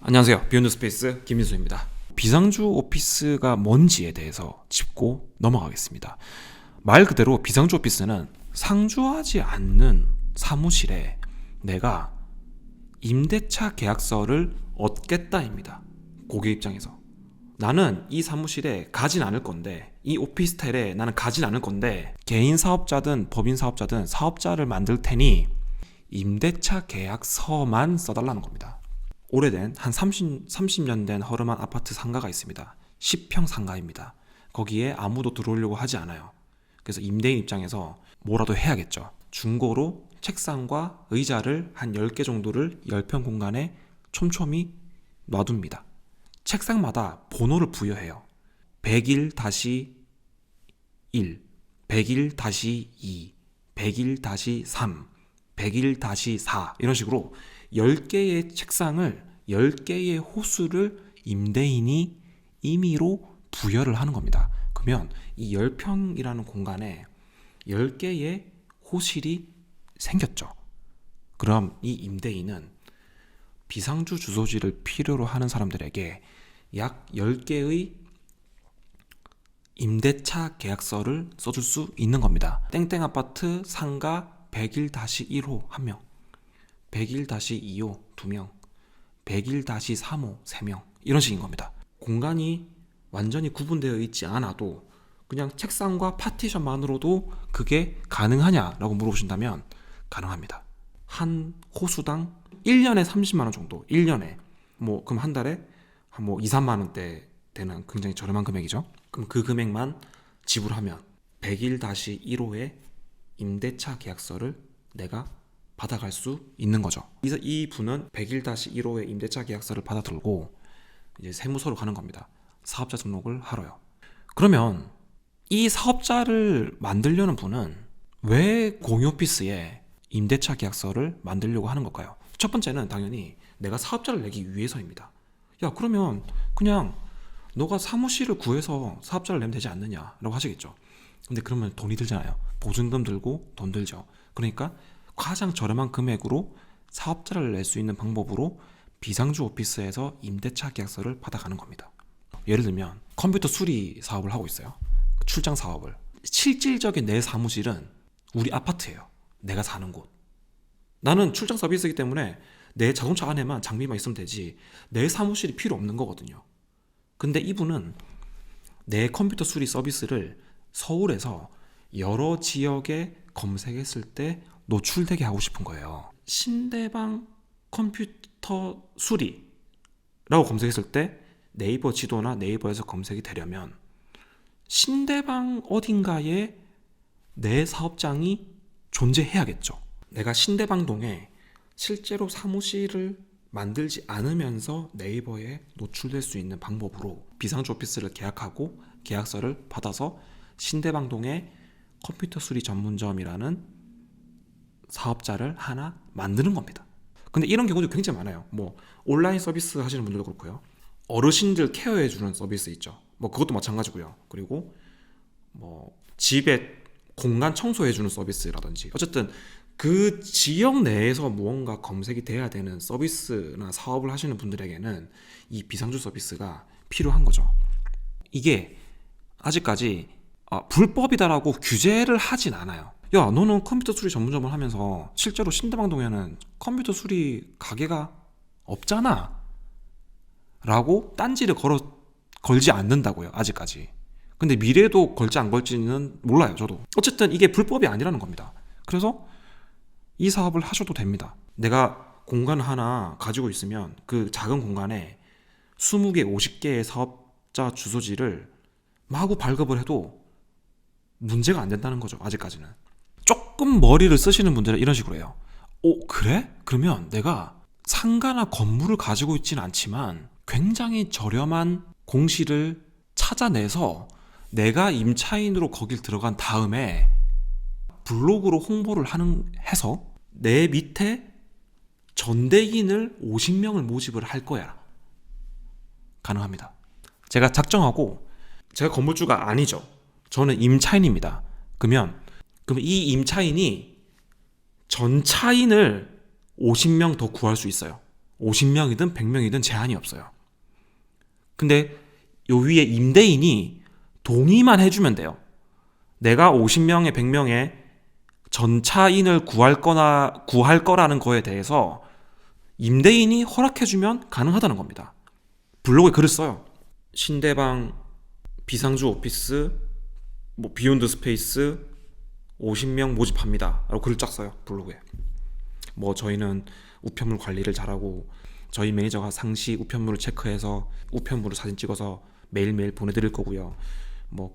안녕하세요. 비욘드 스페이스 김민수입니다. 비상주 오피스가 뭔지에 대해서 짚고 넘어가겠습니다. 말 그대로 비상주 오피스는 상주하지 않는 사무실에 내가 임대차 계약서를 얻겠다입니다. 고객 입장에서. 나는 이 사무실에 가진 않을 건데, 이 오피스텔에 나는 가진 않을 건데, 개인 사업자든 법인 사업자든 사업자를 만들 테니 임대차 계약서만 써달라는 겁니다. 오래된 한 30년 된 허름한 아파트 상가가 있습니다. 10평 상가입니다. 거기에 아무도 들어오려고 하지 않아요. 그래서 임대인 입장에서 뭐라도 해야겠죠. 중고로 책상과 의자를 한 10개 정도를 10평 공간에 촘촘히 놔둡니다. 책상마다 번호를 부여해요. 101-1, 101-2, 101-3, 101-4 이런 식으로 10개의 책상을 10개의 호수를 임대인이 임의로 부여를 하는 겁니다. 그러면 이 10평이라는 공간에 10개의 호실이 생겼죠. 그럼 이 임대인은 비상주 주소지를 필요로 하는 사람들에게 약 10개의 임대차 계약서를 써줄 수 있는 겁니다. 땡땡 아파트 상가 101-1호 1명, 101-2호 2명, 101-3호 3명 이런 식인 겁니다. 공간이 완전히 구분되어 있지 않아도 그냥 책상과 파티션만으로도 그게 가능하냐라고 물어보신다면 가능합니다. 한 호수당 1년에 30만 원 정도, 1년에 그럼 한 달에 한 2, 3만 원대 되는 굉장히 저렴한 금액이죠. 그럼 그 금액만 지불하면 101-1호의 임대차 계약서를 내가 받아갈 수 있는 거죠. 이 분은 101-1호의 임대차 계약서를 받아들고 이제 세무서로 가는 겁니다. 사업자 등록을 하러요. 그러면 이 사업자를 만들려는 분은 왜 공유 오피스에 임대차 계약서를 만들려고 하는 걸까요? 첫 번째는 당연히 내가 사업자를 내기 위해서입니다. 야, 그러면 그냥 너가 사무실을 구해서 사업자를 내면 되지 않느냐라고 하시겠죠. 근데 그러면 돈이 들잖아요. 보증금 들고 돈 들죠. 그러니까 가장 저렴한 금액으로 사업자를 낼 수 있는 방법으로 비상주 오피스에서 임대차 계약서를 받아가는 겁니다. 예를 들면 컴퓨터 수리 사업을 하고 있어요. 출장 사업을. 실질적인 내 사무실은 우리 아파트예요. 내가 사는 곳. 나는 출장 서비스이기 때문에 내 자동차 안에만 장비만 있으면 되지 내 사무실이 필요 없는 거거든요. 근데 이분은 내 컴퓨터 수리 서비스를 서울에서 여러 지역에 검색했을 때 노출되게 하고 싶은 거예요. 신대방 컴퓨터 수리라고 검색했을 때 네이버 지도나 네이버에서 검색이 되려면 신대방 어딘가에 내 사업장이 존재해야겠죠. 내가 신대방동에 실제로 사무실을 만들지 않으면서 네이버에 노출될 수 있는 방법으로 비상주 오피스를 계약하고 계약서를 받아서 신대방동에 컴퓨터 수리 전문점이라는 사업자를 하나 만드는 겁니다. 근데 이런 경우도 굉장히 많아요. 온라인 서비스 하시는 분들도 그렇고요. 어르신들 케어해주는 서비스 있죠. 그것도 마찬가지고요. 그리고 집에 공간 청소해주는 서비스라든지 어쨌든 그 지역 내에서 무언가 검색이 돼야 되는 서비스나 사업을 하시는 분들에게는 이 비상주 서비스가 필요한 거죠. 이게 아직까지 불법이다라고 규제를 하진 않아요. 야, 너는 컴퓨터 수리 전문점을 하면서 실제로 신대방동에는 컴퓨터 수리 가게가 없잖아 라고 딴지를 걸지 않는다고요. 아직까지. 근데 미래에도 걸지 안 걸지는 몰라요. 저도. 어쨌든 이게 불법이 아니라는 겁니다. 그래서 이 사업을 하셔도 됩니다. 내가 공간 하나 가지고 있으면 그 작은 공간에 20개, 50개의 사업자 주소지를 마구 발급을 해도 문제가 안 된다는 거죠. 아직까지는. 조금 머리를 쓰시는 분들은 이런 식으로 해요. 그래? 그러면 내가 상가나 건물을 가지고 있지는 않지만 굉장히 저렴한 공실을 찾아내서 내가 임차인으로 거길 들어간 다음에 블로그로 홍보를 해서 내 밑에 전대인을 50명을 모집을 할 거야. 가능합니다. 제가 작정하고 제가 건물주가 아니죠. 저는 임차인입니다. 그럼 이 임차인이 전차인을 50명 더 구할 수 있어요. 50명이든 100명이든 제한이 없어요. 근데 요 위에 임대인이 동의만 해주면 돼요. 내가 50명에 100명의 전차인을 구할 거라는 거에 대해서 임대인이 허락해주면 가능하다는 겁니다. 블로그에 글을 써요. 신대방 비상주 오피스 비욘드 스페이스 50명 모집합니다 라고 글을 쫙 써요. 블로그에. 저희는 우편물 관리를 잘하고 저희 매니저가 상시 우편물을 체크해서 우편물을 사진 찍어서 매일매일 보내드릴 거고요.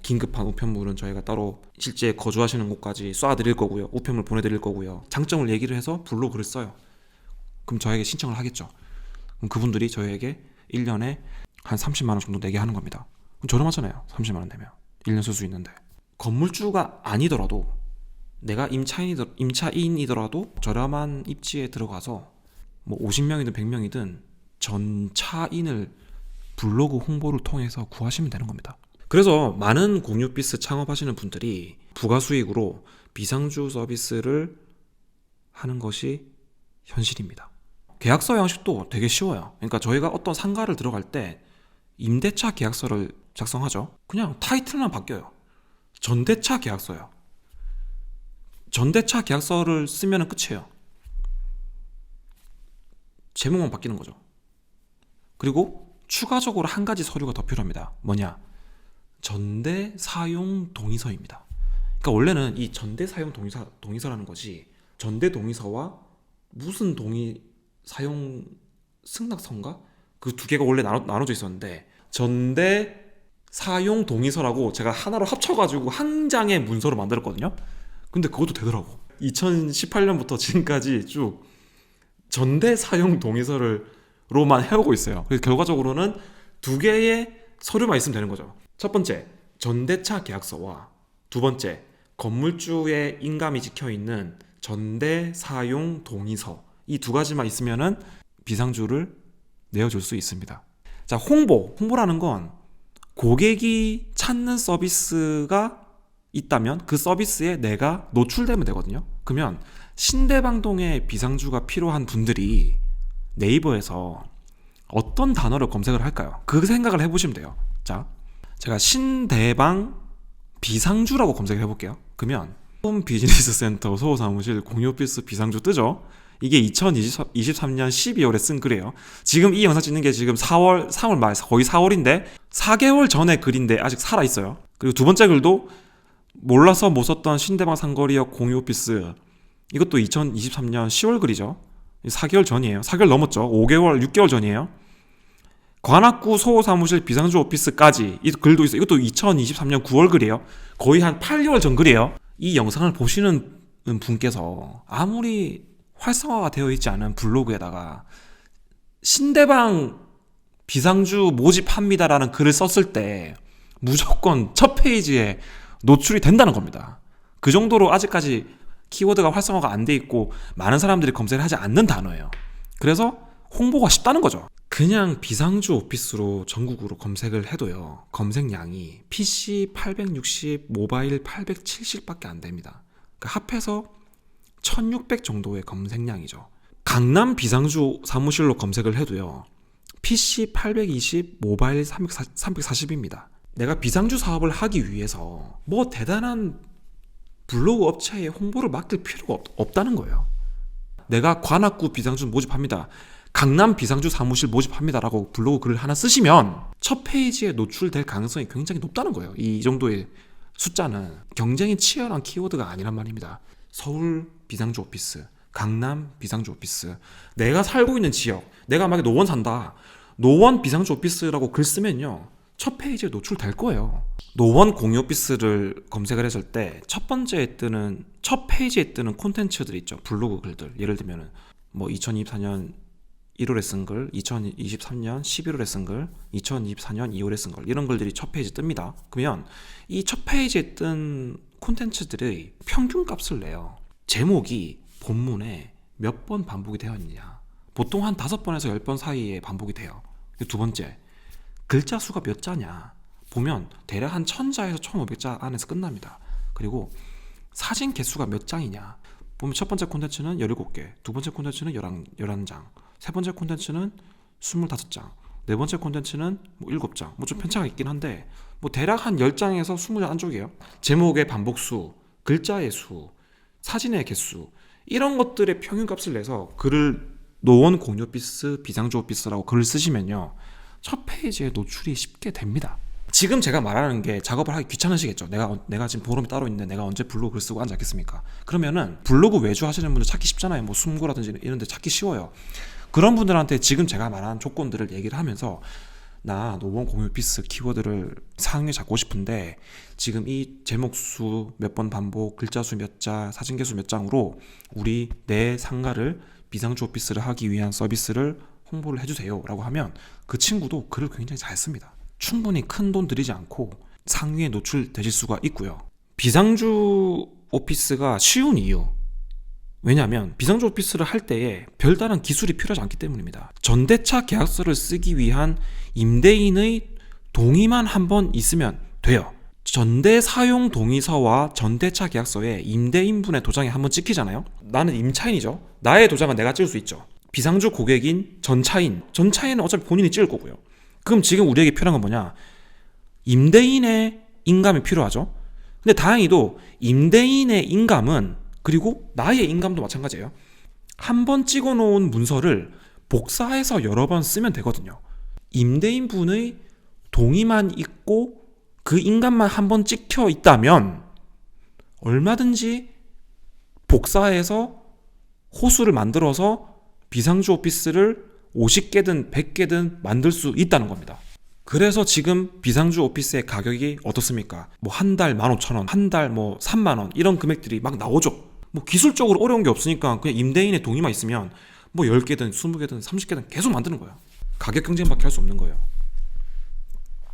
긴급한 우편물은 저희가 따로 실제 거주하시는 곳까지 쏴드릴 거고요. 우편물 보내드릴 거고요. 장점을 얘기를 해서 블로그를 써요. 그럼 저에게 신청을 하겠죠. 그럼 그분들이 저에게 1년에 한 30만 원 정도 내게 하는 겁니다. 그럼 저렴하잖아요. 30만 원 내면 1년 쓸 수 있는데. 건물주가 아니더라도 내가 임차인이더라도 저렴한 입지에 들어가서 50명이든 100명이든 전차인을 블로그 홍보를 통해서 구하시면 되는 겁니다. 그래서 많은 공유 오피스 창업하시는 분들이 부가수익으로 비상주 서비스를 하는 것이 현실입니다. 계약서 양식도 되게 쉬워요. 그러니까 저희가 어떤 상가를 들어갈 때 임대차 계약서를 작성하죠. 그냥 타이틀만 바뀌어요. 전대차 계약서요. 전대차 계약서를 쓰면 끝이에요. 제목만 바뀌는 거죠. 그리고 추가적으로 한 가지 서류가 더 필요합니다. 뭐냐? 전대 사용 동의서입니다. 그러니까 원래는 이 전대 사용 동의서라는 것이 전대 동의서와 무슨 동의 사용 승낙서인가? 그 두 개가 원래 나눠져 있었는데 전대 사용 동의서라고 제가 하나로 합쳐가지고 한 장의 문서로 만들었거든요. 근데 그것도 되더라고. 2018년부터 지금까지 쭉 전대 사용 동의서로만 해오고 있어요. 그래서 결과적으로는 두 개의 서류만 있으면 되는 거죠. 첫 번째, 전대차 계약서와 두 번째, 건물주의 인감이 찍혀있는 전대 사용 동의서. 이 두 가지만 있으면은 비상주를 내어줄 수 있습니다. 자, 홍보라는 건 고객이 찾는 서비스가 있다면 그 서비스에 내가 노출되면 되거든요. 그러면 신대방동의 비상주가 필요한 분들이 네이버에서 어떤 단어를 검색을 할까요? 그 생각을 해보시면 돼요. 자, 제가 신대방 비상주라고 검색을 해볼게요. 그러면 홈 비즈니스 센터 소호사무실 공유 오피스 비상주 뜨죠? 이게 2023년 12월에 쓴 글이에요. 지금 이 영상 찍는 게 지금 3월 말, 거의 4월인데 4개월 전의 글인데 아직 살아있어요. 그리고 두 번째 글도 몰라서 못 썼던 신대방 상거리역 공유 오피스, 이것도 2023년 10월 글이죠. 4개월 전이에요. 4개월 넘었죠. 5개월, 6개월 전이에요. 관악구 소호사무실 비상주 오피스까지 이 글도 있어요. 이것도 2023년 9월 글이에요. 거의 한 8개월 전 글이에요. 이 영상을 보시는 분께서 아무리 활성화가 되어 있지 않은 블로그에다가 신대방 비상주 모집합니다라는 글을 썼을 때 무조건 첫 페이지에 노출이 된다는 겁니다. 그 정도로 아직까지 키워드가 활성화가 안 돼 있고 많은 사람들이 검색을 하지 않는 단어예요. 그래서 홍보가 쉽다는 거죠. 그냥 비상주 오피스로 전국으로 검색을 해도요, 검색량이 PC 860, 모바일 870밖에 안 됩니다. 그러니까 합해서 1600 정도의 검색량이죠. 강남 비상주 사무실로 검색을 해도요, PC 820, 모바일 340입니다. 내가 비상주 사업을 하기 위해서 뭐 대단한 블로그 업체에 홍보를 맡길 필요가 없다는 거예요. 내가 관악구 비상주 모집합니다, 강남 비상주 사무실 모집합니다라고 블로그 글을 하나 쓰시면 첫 페이지에 노출될 가능성이 굉장히 높다는 거예요. 이 정도의 숫자는 경쟁이 치열한 키워드가 아니란 말입니다. 서울 비상주 오피스, 강남 비상주 오피스, 내가 살고 있는 지역, 내가 만약에 노원 산다, 노원 비상주 오피스라고 글 쓰면요, 첫 페이지에 노출될 거예요. 노원 공유 오피스를 검색을 했을 때 첫 페이지에 뜨는 콘텐츠들 있죠. 블로그 글들. 예를 들면은 2024년 1월에 쓴 글, 2023년 11월에 쓴 글, 2024년 2월에 쓴 글, 이런 글들이 첫 페이지에 뜹니다. 그러면 이 첫 페이지에 뜬 콘텐츠들의 평균값을 내요. 제목이 본문에 몇 번 반복이 되어 있느냐. 보통 한 5번에서 10번 사이에 반복이 돼요. 두 번째, 글자 수가 몇 자냐. 보면 대략 한 1000자에서 1500자 안에서 끝납니다. 그리고 사진 개수가 몇 장이냐. 보면 첫 번째 콘텐츠는 17개, 두 번째 콘텐츠는 11장, 세 번째 콘텐츠는 25장, 네 번째 콘텐츠는 뭐 7장, 뭐 좀 편차가 있긴 한데 뭐 대략 한 10장에서 20장 안쪽이에요. 제목의 반복수, 글자의 수, 사진의 개수 이런 것들의 평균값을 내서 글을 노원 공유 오피스, 비상주 오피스라고 글을 쓰시면요, 첫 페이지에 노출이 쉽게 됩니다. 지금 제가 말하는 게 작업을 하기 귀찮으시겠죠. 내가 지금 보름이 따로 있는데 내가 언제 블로그 글 쓰고 앉았겠습니까? 그러면은 블로그 외주 하시는 분들 찾기 쉽잖아요. 뭐 숨고라든지 이런 데 찾기 쉬워요. 그런 분들한테 지금 제가 말한 조건들을 얘기를 하면서 나 노원 공유 오피스 키워드를 상위에 잡고 싶은데 지금 이 제목 수 몇 번 반복, 글자 수 몇 자, 사진 개수 몇 장으로 우리 내 상가를 비상주 오피스를 하기 위한 서비스를 홍보를 해주세요 라고 하면 그 친구도 글을 굉장히 잘 씁니다. 충분히 큰 돈 들이지 않고 상위에 노출되실 수가 있고요. 비상주 오피스가 쉬운 이유, 왜냐하면 비상주 오피스를 할 때에 별다른 기술이 필요하지 않기 때문입니다. 전대차 계약서를 쓰기 위한 임대인의 동의만 한번 있으면 돼요. 전대 사용 동의서와 전대차 계약서에 임대인분의 도장이 한번 찍히잖아요. 나는 임차인이죠. 나의 도장은 내가 찍을 수 있죠. 비상주 고객인 전차인은 어차피 본인이 찍을 거고요. 그럼 지금 우리에게 필요한 건 뭐냐? 임대인의 인감이 필요하죠. 근데 다행히도 임대인의 인감은, 그리고 나의 인감도 마찬가지예요. 한번 찍어놓은 문서를 복사해서 여러 번 쓰면 되거든요. 임대인분의 동의만 있고 그 인감만 한번 찍혀 있다면 얼마든지 복사해서 호수를 만들어서 비상주 오피스를 50개든 100개든 만들 수 있다는 겁니다. 그래서 지금 비상주 오피스의 가격이 어떻습니까? 뭐 한 달 15,000원, 한 달 뭐 3만원 이런 금액들이 막 나오죠. 뭐 기술적으로 어려운 게 없으니까 그냥 임대인의 동의만 있으면 뭐 10개든 20개든 30개든 계속 만드는 거예요. 가격 경쟁밖에 할 수 없는 거예요.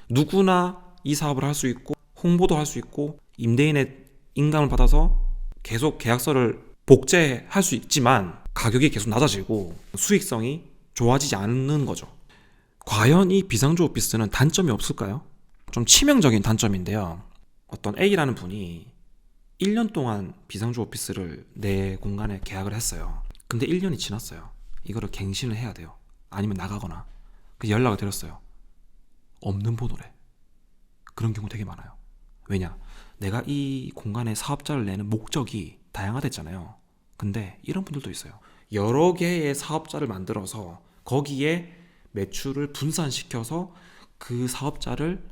누구나 이 사업을 할 수 있고 홍보도 할 수 있고 임대인의 인감을 받아서 계속 계약서를 복제할 수 있지만 가격이 계속 낮아지고 수익성이 좋아지지 않는 거죠. 과연 이 비상주 오피스는 단점이 없을까요? 좀 치명적인 단점인데요. 어떤 A라는 분이 1년 동안 비상주 오피스를 내 공간에 계약을 했어요. 근데 1년이 지났어요. 이거를 갱신을 해야 돼요. 아니면 나가거나. 그래서 연락을 드렸어요. 없는 번호래. 그런 경우 되게 많아요. 왜냐? 내가 이 공간에 사업자를 내는 목적이 다양하댔잖아요. 근데 이런 분들도 있어요. 여러 개의 사업자를 만들어서 거기에 매출을 분산시켜서 그 사업자를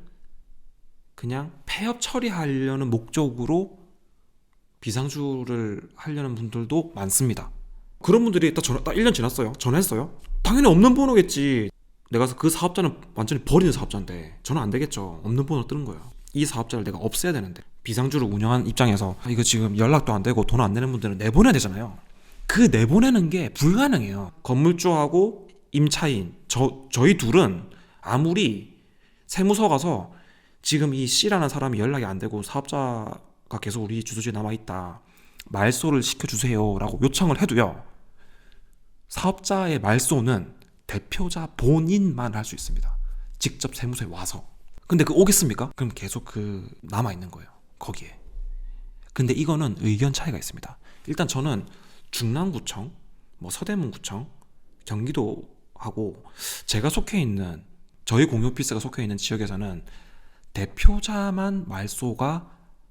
그냥 폐업 처리하려는 목적으로 비상주를 하려는 분들도 많습니다. 그런 분들이 딱 1년 지났어요. 전화했어요. 당연히 없는 번호겠지. 내가 그 사업자는 완전히 버리는 사업자인데 전화 안 되겠죠. 없는 번호 뜨는 거예요. 이 사업자를 내가 없애야 되는데 비상주를 운영하는 입장에서 이거 지금 연락도 안 되고 돈 안 내는 분들은 내보내야 되잖아요. 그 내보내는 게 불가능해요. 건물주하고 임차인 저희 둘은 아무리 세무서 가서 지금 이 C라는 사람이 연락이 안 되고 사업자가 계속 우리 주소지에 남아있다, 말소를 시켜주세요 라고 요청을 해도요, 사업자의 말소는 대표자 본인만 할 수 있습니다. 직접 세무서에 와서. 근데 그 오겠습니까? 그럼 계속 그 남아있는 거예요, 거기에. 근데 이거는 의견 차이가 있습니다. 일단 저는 중랑구청, 뭐 서대문구청, 경기도하고 제가 속해 있는, 저희 공유 오피스가 속해 있는 지역에서는 대표자만 말소가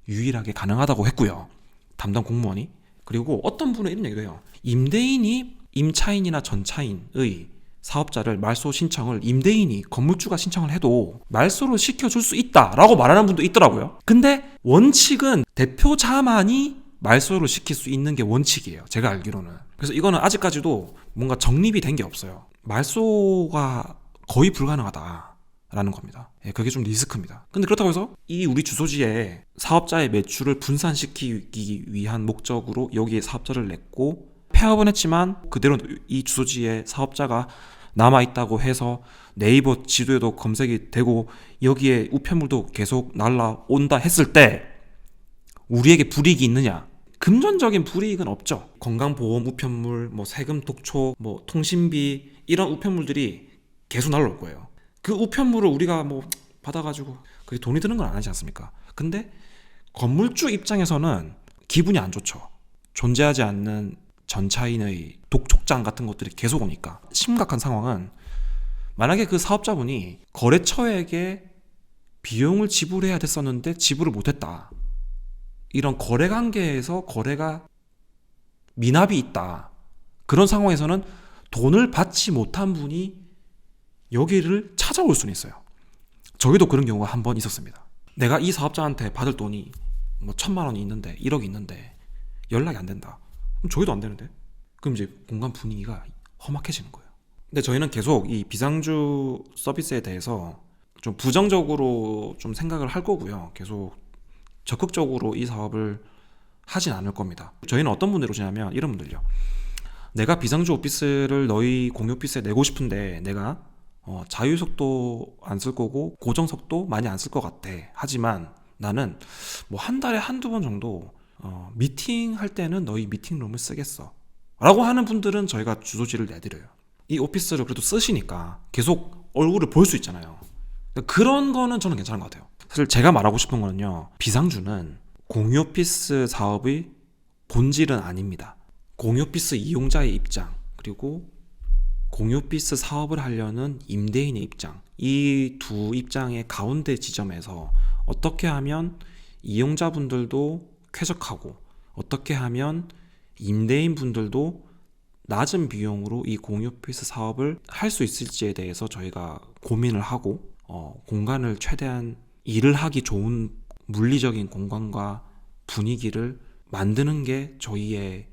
유일하게 가능하다고 했고요, 담당 공무원이. 그리고 어떤 분은 이런 얘기도 해요. 임대인이 임차인이나 전차인의 사업자를 말소 신청을 임대인이, 건물주가 신청을 해도 말소를 시켜줄 수 있다라고 말하는 분도 있더라고요. 근데 원칙은 대표자만이 말소를 시킬 수 있는 게 원칙이에요, 제가 알기로는. 그래서 이거는 아직까지도 뭔가 정립이 된 게 없어요. 말소가 거의 불가능하다라는 겁니다. 그게 좀 리스크입니다. 근데 그렇다고 해서 이 우리 주소지에 사업자의 매출을 분산시키기 위한 목적으로 여기에 사업자를 냈고 폐업은 했지만 그대로 이 주소지에 사업자가 남아있다고 해서 네이버 지도에도 검색이 되고 여기에 우편물도 계속 날라온다 했을 때 우리에게 불이익이 있느냐? 금전적인 불이익은 없죠. 건강보험 우편물, 뭐 세금 독촉, 뭐 통신비 이런 우편물들이 계속 날라올 거예요. 그 우편물을 우리가 뭐 받아가지고 그게 돈이 드는 건 아니지 않습니까? 근데 건물주 입장에서는 기분이 안 좋죠. 존재하지 않는 전차인의 독촉 촉장 같은 것들이 계속 오니까 심각한 상황은 만약에 그 사업자분이 거래처에게 비용을 지불해야 됐었는데 지불을 못했다. 이런 거래 관계에서 거래가 미납이 있다. 그런 상황에서는 돈을 받지 못한 분이 여기를 찾아올 수는 있어요. 저희도 그런 경우가 한 번 있었습니다. 내가 이 사업자한테 받을 돈이 뭐 1,000만 원이 있는데 1억이 있는데 연락이 안 된다. 그럼 저희도 안 되는데? 그럼 이제 공간 분위기가 험악해지는 거예요. 근데 저희는 계속 이 비상주 서비스에 대해서 좀 부정적으로 좀 생각을 할 거고요. 계속 적극적으로 이 사업을 하진 않을 겁니다. 저희는 어떤 분들이 오시냐면 이런 분들요. 내가 비상주 오피스를 너희 공유 오피스에 내고 싶은데 내가 자유석도 안 쓸 거고 고정석도 많이 안 쓸 것 같아. 하지만 나는 뭐 한 달에 한두 번 정도 미팅 할 때는 너희 미팅룸을 쓰겠어 라고 하는 분들은 저희가 주소지를 내드려요. 이 오피스를 그래도 쓰시니까 계속 얼굴을 볼 수 있잖아요. 그런 거는 저는 괜찮은 것 같아요. 사실 제가 말하고 싶은 거는요, 비상주는 공유 오피스 사업의 본질은 아닙니다. 공유 오피스 이용자의 입장, 그리고 공유 오피스 사업을 하려는 임대인의 입장, 이 두 입장의 가운데 지점에서 어떻게 하면 이용자분들도 쾌적하고 어떻게 하면 임대인분들도 낮은 비용으로 이 공유 오피스 사업을 할 수 있을지에 대해서 저희가 고민을 하고 공간을 최대한 일을 하기 좋은 물리적인 공간과 분위기를 만드는 게 저희의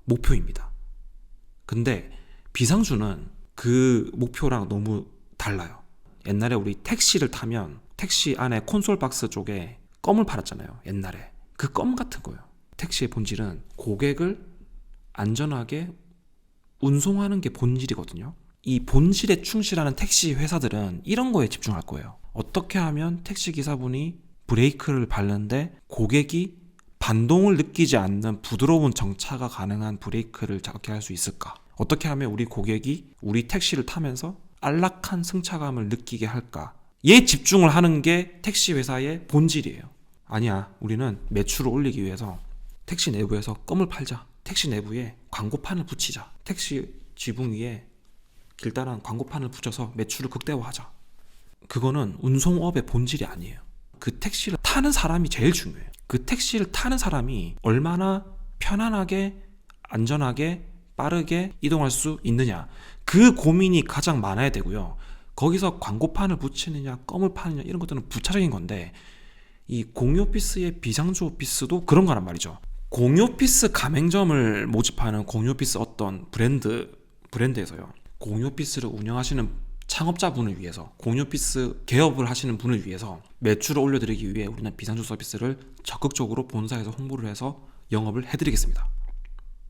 목표입니다. 근데 비상주는 그 목표랑 너무 달라요. 옛날에 우리 택시를 타면 택시 안에 콘솔 박스 쪽에 껌을 팔았잖아요. 옛날에 그 껌 같은 거예요. 택시의 본질은 고객을 안전하게 운송하는 게 본질이거든요. 이 본질에 충실하는 택시 회사들은 이런 거에 집중할 거예요. 어떻게 하면 택시 기사분이 브레이크를 밟는데 고객이 반동을 느끼지 않는 부드러운 정차가 가능한 브레이크를 잡게 할 수 있을까? 어떻게 하면 우리 고객이 우리 택시를 타면서 안락한 승차감을 느끼게 할까? 얘 집중을 하는 게 택시 회사의 본질이에요. 아니야, 우리는 매출을 올리기 위해서 택시 내부에서 껌을 팔자. 택시 내부에 광고판을 붙이자. 택시 지붕 위에 길다란 광고판을 붙여서 매출을 극대화하자. 그거는 운송업의 본질이 아니에요. 그 택시를 타는 사람이 제일 중요해요. 그 택시를 타는 사람이 얼마나 편안하게 안전하게 빠르게 이동할 수 있느냐, 그 고민이 가장 많아야 되고요. 거기서 광고판을 붙이느냐 껌을 파느냐 이런 것들은 부차적인 건데, 이 공유 오피스의 비상주 오피스도 그런 거란 말이죠. 공유 오피스 가맹점을 모집하는 공유 오피스 어떤 브랜드에서요, 공유 오피스를 운영하시는 창업자분을 위해서, 공유 오피스 개업을 하시는 분을 위해서 매출을 올려드리기 위해 우리는 비상주 서비스를 적극적으로 본사에서 홍보를 해서 영업을 해드리겠습니다.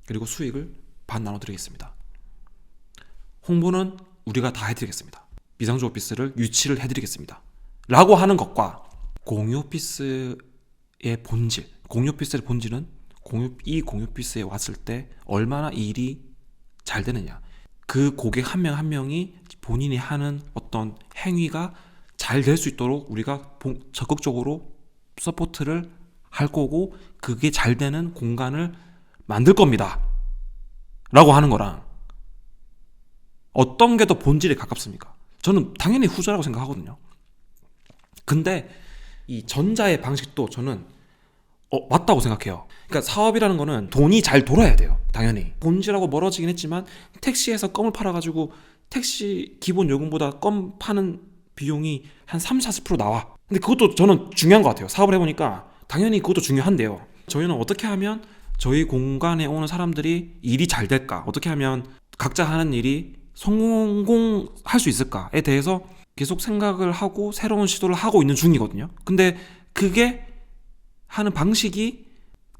그리고 수익을 반 나눠드리겠습니다. 홍보는 우리가 다 해드리겠습니다. 비상주 오피스를 유치를 해드리겠습니다. 라고 하는 것과 공유 오피스의 본질, 공유 오피스의 본질은 이 공유 오피스에 왔을 때 얼마나 일이 잘 되느냐, 그 고객 한 명 한 명이 본인이 하는 어떤 행위가 잘 될 수 있도록 우리가 적극적으로 서포트를 할 거고, 그게 잘 되는 공간을 만들 겁니다 라고 하는 거랑 어떤 게 더 본질에 가깝습니까? 저는 당연히 후자라고 생각하거든요. 근데 이 전자의 방식도 저는 맞다고 생각해요. 그러니까 사업이라는 거는 돈이 잘 돌아야 돼요. 당연히 본질하고 멀어지긴 했지만, 택시에서 껌을 팔아가지고 택시 기본 요금보다 껌 파는 비용이 한 30-40% 나와. 근데 그것도 저는 중요한 것 같아요. 사업을 해보니까 당연히 그것도 중요한데요. 저희는 어떻게 하면 저희 공간에 오는 사람들이 일이 잘 될까, 어떻게 하면 각자 하는 일이 성공할 수 있을까에 대해서 계속 생각을 하고 새로운 시도를 하고 있는 중이거든요. 근데 그게 하는 방식이,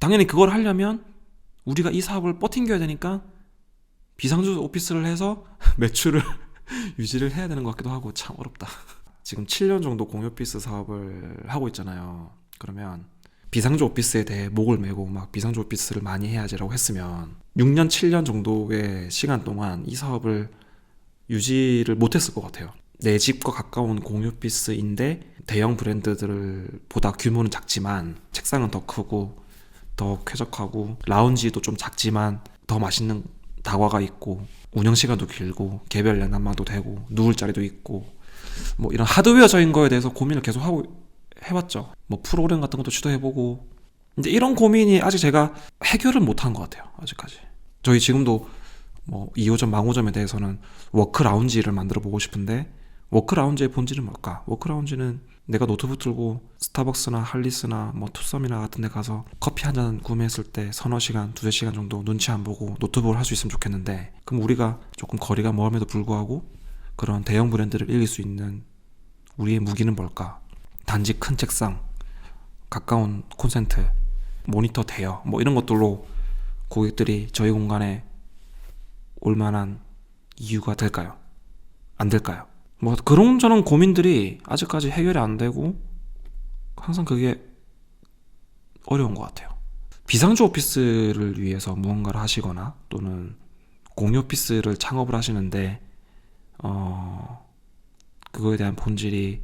당연히 그걸 하려면 우리가 이 사업을 버팅겨야 되니까 비상주 오피스를 해서 매출을 유지를 해야 되는 것 같기도 하고, 참 어렵다. 지금 7년 정도 공유 오피스 사업을 하고 있잖아요. 그러면 비상주 오피스에 대해 목을 메고 막 비상주 오피스를 많이 해야지라고 했으면 6년, 7년 정도의 시간 동안 이 사업을 유지를 못했을 것 같아요. 내 집과 가까운 공유 오피스인데 대형 브랜드들보다 규모는 작지만 책상은 더 크고 더 쾌적하고 라운지도 좀 작지만 더 맛있는 다과가 있고 운영 시간도 길고 개별 연한마도 되고 누울 자리도 있고 뭐 이런 하드웨어적인 거에 대해서 고민을 계속 하고 해왔죠. 뭐 프로그램 같은 것도 시도해보고. 근데 이런 고민이 아직 제가 해결을 못한 것 같아요. 아직까지. 저희 지금도 뭐 2호점 망호점에 대해서는 워크라운지를 만들어 보고 싶은데, 워크라운지의 본질은 뭘까? 워크라운지는 내가 노트북 들고 스타벅스나 할리스나 뭐 투썸이나 같은 데 가서 커피 한 잔 구매했을 때 서너 시간, 두세 시간 정도 눈치 안 보고 노트북을 할 수 있으면 좋겠는데, 그럼 우리가 조금 거리가 멀음에도 불구하고 그런 대형 브랜드를 이길 수 있는 우리의 무기는 뭘까? 단지 큰 책상, 가까운 콘센트, 모니터 대여 뭐 이런 것들로 고객들이 저희 공간에 올 만한 이유가 될까요? 안 될까요? 뭐 그런저런 고민들이 아직까지 해결이 안 되고 항상 그게 어려운 것 같아요. 비상주 오피스를 위해서 무언가를 하시거나 또는 공유 오피스를 창업을 하시는데 그거에 대한 본질이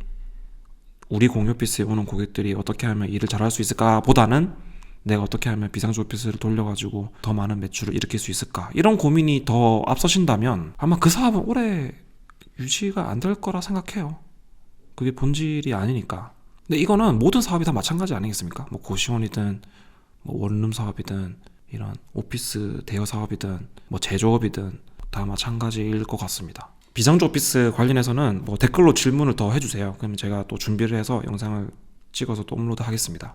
우리 공유 오피스에 오는 고객들이 어떻게 하면 일을 잘할 수 있을까 보다는 내가 어떻게 하면 비상주 오피스를 돌려가지고 더 많은 매출을 일으킬 수 있을까, 이런 고민이 더 앞서신다면 아마 그 사업은 오래 유지가 안 될 거라 생각해요. 그게 본질이 아니니까. 근데 이거는 모든 사업이 다 마찬가지 아니겠습니까? 뭐 고시원이든 뭐 원룸 사업이든 이런 오피스 대여 사업이든 뭐 제조업이든 다 마찬가지일 것 같습니다. 비상주 오피스 관련해서는 뭐 댓글로 질문을 더 해주세요. 그러면 제가 또 준비를 해서 영상을 찍어서 또 업로드 하겠습니다.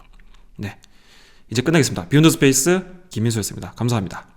네, 이제 끝내겠습니다. 비욘드 스페이스 김민수였습니다. 감사합니다.